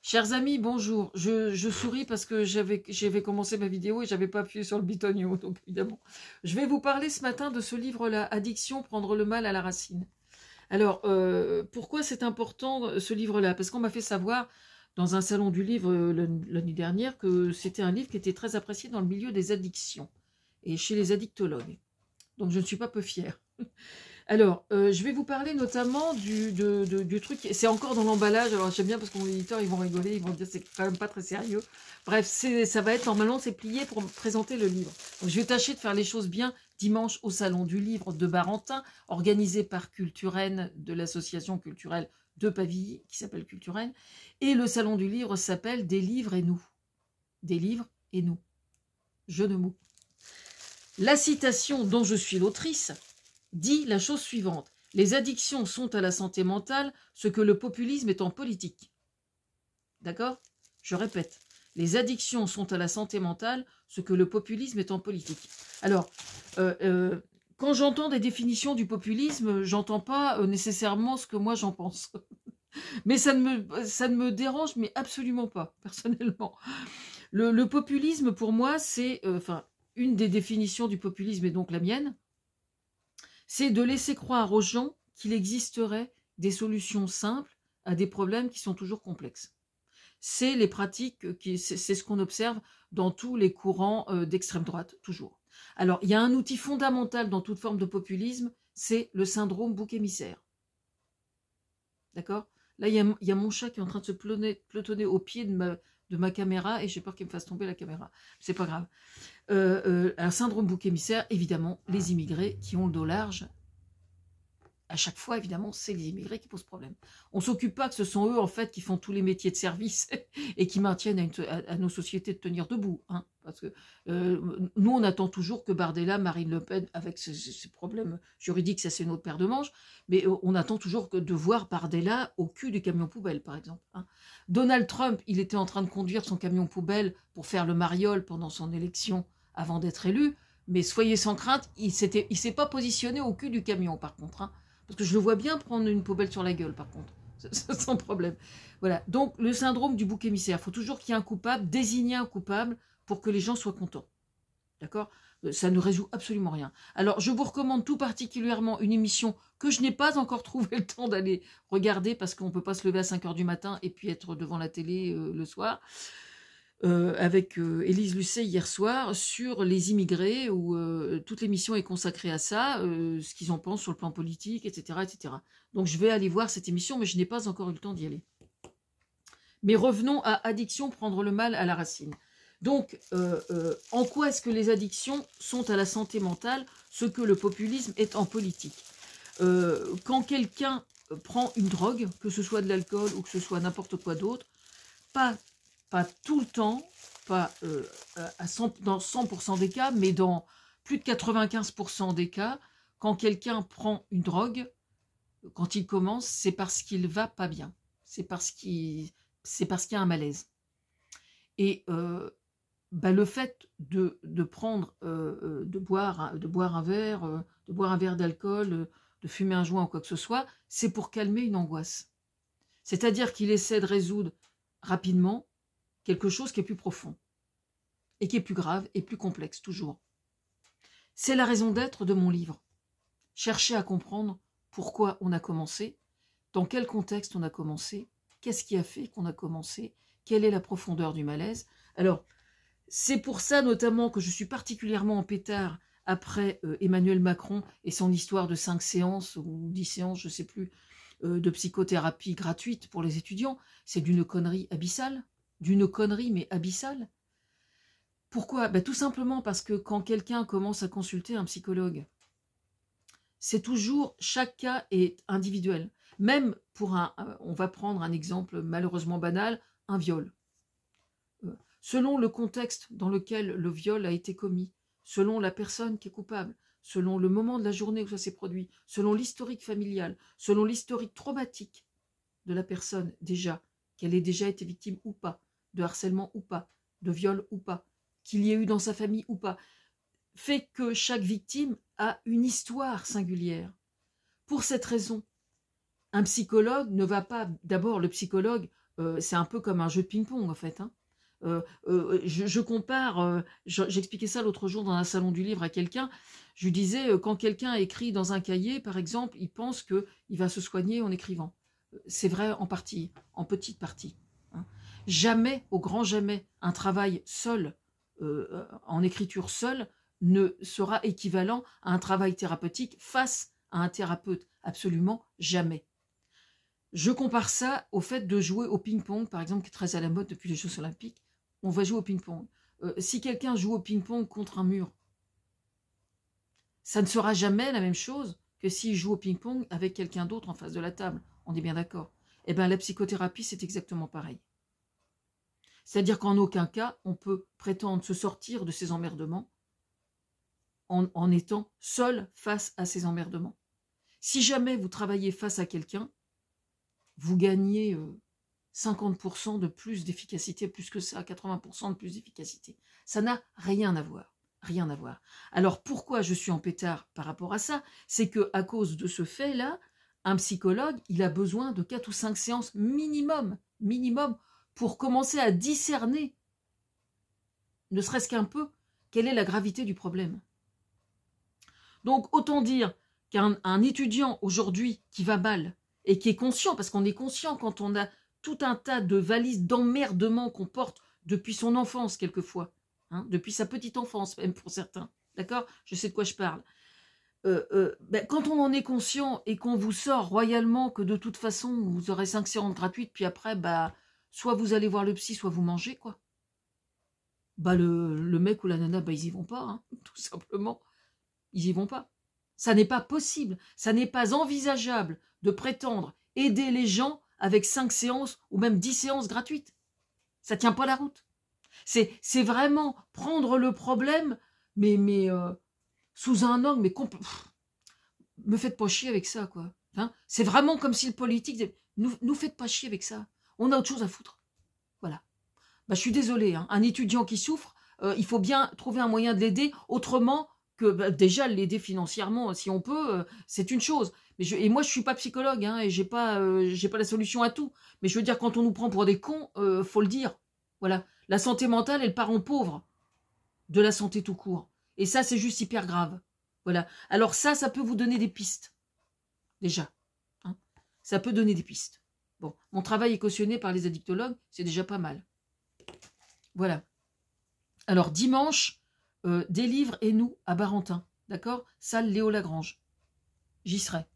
Chers amis, bonjour. Je souris parce que j'avais commencé ma vidéo et j'avais pas appuyé sur le bitonio, donc évidemment. Je vais vous parler ce matin de ce livre-là, Addiction, prendre le mal à la racine. Alors, pourquoi c'est important ce livre-là? Parce qu'on m'a fait savoir dans un salon du livre l'année dernière que c'était un livre qui était très apprécié dans le milieu des addictions et chez les addictologues. Donc je ne suis pas peu fière. Alors, je vais vous parler notamment du truc, c'est encore dans l'emballage, alors j'aime bien parce que mon éditeur, ils vont rigoler, ils vont dire c'est quand même pas très sérieux. Bref, ça va être, normalement, c'est plié pour présenter le livre. Donc, je vais tâcher de faire les choses bien dimanche au Salon du Livre de Barentin, organisé par Culturenne, de l'association culturelle de Pavilly, qui s'appelle Culturenne, et le Salon du Livre s'appelle Des livres et nous. Des livres et nous. Jeu de mots. La citation dont je suis l'autrice dit la chose suivante. Les addictions sont à la santé mentale ce que le populisme est en politique. D'accord? Je répète. Les addictions sont à la santé mentale ce que le populisme est en politique. Alors, quand j'entends des définitions du populisme, j'entends pas nécessairement ce que moi j'en pense. Mais ça ne me dérange, mais absolument pas, personnellement. Le populisme, pour moi, c'est... une des définitions du populisme, et donc la mienne, c'est de laisser croire aux gens qu'il existerait des solutions simples à des problèmes qui sont toujours complexes. C'est les pratiques, c'est ce qu'on observe dans tous les courants d'extrême droite, toujours. Alors, il y a un outil fondamental dans toute forme de populisme, c'est le syndrome bouc émissaire. D'accord? Là, il y a mon chat qui est en train de se pelotonner au pied de ma caméra et j'ai peur qu'il me fasse tomber la caméra. C'est pas grave. Un syndrome bouc émissaire, évidemment, les immigrés qui ont le dos large. À chaque fois, évidemment, c'est les immigrés qui posent problème. On ne s'occupe pas que ce sont eux, en fait, qui font tous les métiers de service et qui maintiennent à nos sociétés de tenir debout. Hein, parce que nous, on attend toujours que Bardella, Marine Le Pen, avec ces problèmes juridiques, ça c'est notre paire de manches, mais on attend toujours de voir Bardella au cul du camion poubelle, par exemple. Hein. Donald Trump, il était en train de conduire son camion poubelle pour faire le mariole pendant son élection avant d'être élu, mais soyez sans crainte, il s'est pas positionné au cul du camion, par contre. Hein. Parce que je le vois bien prendre une poubelle sur la gueule, par contre. Sans problème. Voilà. Donc, le syndrome du bouc émissaire. Il faut toujours qu'il y ait un coupable, désigner un coupable pour que les gens soient contents. D'accord? Ça ne résout absolument rien. Alors, je vous recommande tout particulièrement une émission que je n'ai pas encore trouvé le temps d'aller regarder parce qu'on ne peut pas se lever à 5 h du matin et puis être devant la télé le soir. Avec Élise Lucet hier soir sur les immigrés où toute l'émission est consacrée à ça, ce qu'ils en pensent sur le plan politique, etc., etc. Donc je vais aller voir cette émission, mais je n'ai pas encore eu le temps d'y aller. Mais revenons à Addiction, prendre le mal à la racine. Donc, en quoi est-ce que les addictions sont à la santé mentale ce que le populisme est en politique? Quand quelqu'un prend une drogue, que ce soit de l'alcool ou que ce soit n'importe quoi d'autre, pas tout le temps, pas dans 100% des cas, mais dans plus de 95% des cas, quand quelqu'un prend une drogue, quand il commence, c'est parce qu'il va pas bien. C'est parce qu'il y a un malaise. Et le fait de prendre, de boire un verre, de boire un verre d'alcool, de fumer un joint ou quoi que ce soit, c'est pour calmer une angoisse. C'est-à-dire qu'il essaie de résoudre rapidement quelque chose qui est plus profond et qui est plus grave et plus complexe, toujours. C'est la raison d'être de mon livre. Chercher à comprendre pourquoi on a commencé, dans quel contexte on a commencé, qu'est-ce qui a fait qu'on a commencé, quelle est la profondeur du malaise. Alors, c'est pour ça notamment que je suis particulièrement en pétard après Emmanuel Macron et son histoire de 5 séances ou 10 séances, je ne sais plus, de psychothérapie gratuite pour les étudiants. C'est d'une connerie abyssale. D'une connerie, mais abyssale. Pourquoi? Tout simplement parce que quand quelqu'un commence à consulter un psychologue, c'est toujours, chaque cas est individuel. Même pour on va prendre un exemple malheureusement banal, un viol. Selon le contexte dans lequel le viol a été commis, selon la personne qui est coupable, selon le moment de la journée où ça s'est produit, selon l'historique familial, selon l'historique traumatique de la personne déjà, qu'elle ait déjà été victime ou pas, de harcèlement ou pas, de viol ou pas, qu'il y ait eu dans sa famille ou pas, fait que chaque victime a une histoire singulière. Pour cette raison, un psychologue ne va pas, d'abord le psychologue c'est un peu comme un jeu de ping-pong, en fait. Hein. Je compare, j'expliquais ça l'autre jour dans un salon du livre à quelqu'un, je lui disais, quand quelqu'un écrit dans un cahier, par exemple, il pense qu'il va se soigner en écrivant. C'est vrai en partie, en petite partie. Hein. Jamais, au grand jamais, un travail seul, en écriture seule, ne sera équivalent à un travail thérapeutique face à un thérapeute. Absolument jamais. Je compare ça au fait de jouer au ping-pong, par exemple, qui est très à la mode depuis les Jeux Olympiques. On va jouer au ping-pong. Si quelqu'un joue au ping-pong contre un mur, ça ne sera jamais la même chose que s'il joue au ping-pong avec quelqu'un d'autre en face de la table. On est bien d'accord. Eh bien, la psychothérapie, c'est exactement pareil. C'est-à-dire qu'en aucun cas, on peut prétendre se sortir de ces emmerdements en étant seul face à ces emmerdements. Si jamais vous travaillez face à quelqu'un, vous gagnez 50% de plus d'efficacité, plus que ça, 80% de plus d'efficacité. Ça n'a rien à voir. Rien à voir. Alors pourquoi je suis en pétard par rapport à ça? C'est qu'à cause de ce fait-là, un psychologue, il a besoin de 4 ou 5 séances minimum, pour commencer à discerner, ne serait-ce qu'un peu, quelle est la gravité du problème. Donc autant dire qu'un étudiant aujourd'hui qui va mal et qui est conscient, parce qu'on est conscient quand on a tout un tas de valises d'emmerdements qu'on porte depuis son enfance quelquefois, hein, depuis sa petite enfance même pour certains, d'accord? Je sais de quoi je parle. Quand on en est conscient et qu'on vous sort royalement que de toute façon vous aurez 5 séances gratuites, puis après, soit vous allez voir le psy, soit vous mangez, quoi. Le mec ou la nana, ils y vont pas, hein, tout simplement. Ils y vont pas. Ça n'est pas possible, ça n'est pas envisageable de prétendre aider les gens avec 5 séances ou même 10 séances gratuites. Ça tient pas la route. C'est vraiment prendre le problème, mais sous un angle, mais me faites pas chier avec ça, quoi. Hein, c'est vraiment comme si le politique nous faites pas chier avec ça. On a autre chose à foutre. Voilà. Je suis désolée, hein, un étudiant qui souffre, il faut bien trouver un moyen de l'aider autrement que déjà l'aider financièrement, si on peut, c'est une chose. Et moi, je suis pas psychologue, hein, et j'ai pas la solution à tout. Mais je veux dire, quand on nous prend pour des cons, faut le dire. Voilà, la santé mentale est le parent pauvre de la santé tout court. Et ça, c'est juste hyper grave. Voilà. Alors ça peut vous donner des pistes. Déjà. Hein. Ça peut donner des pistes. Bon, mon travail est cautionné par les addictologues, c'est déjà pas mal. Voilà. Alors, dimanche, des livres et nous à Barentin. D'accord? Salle Léo Lagrange. J'y serai.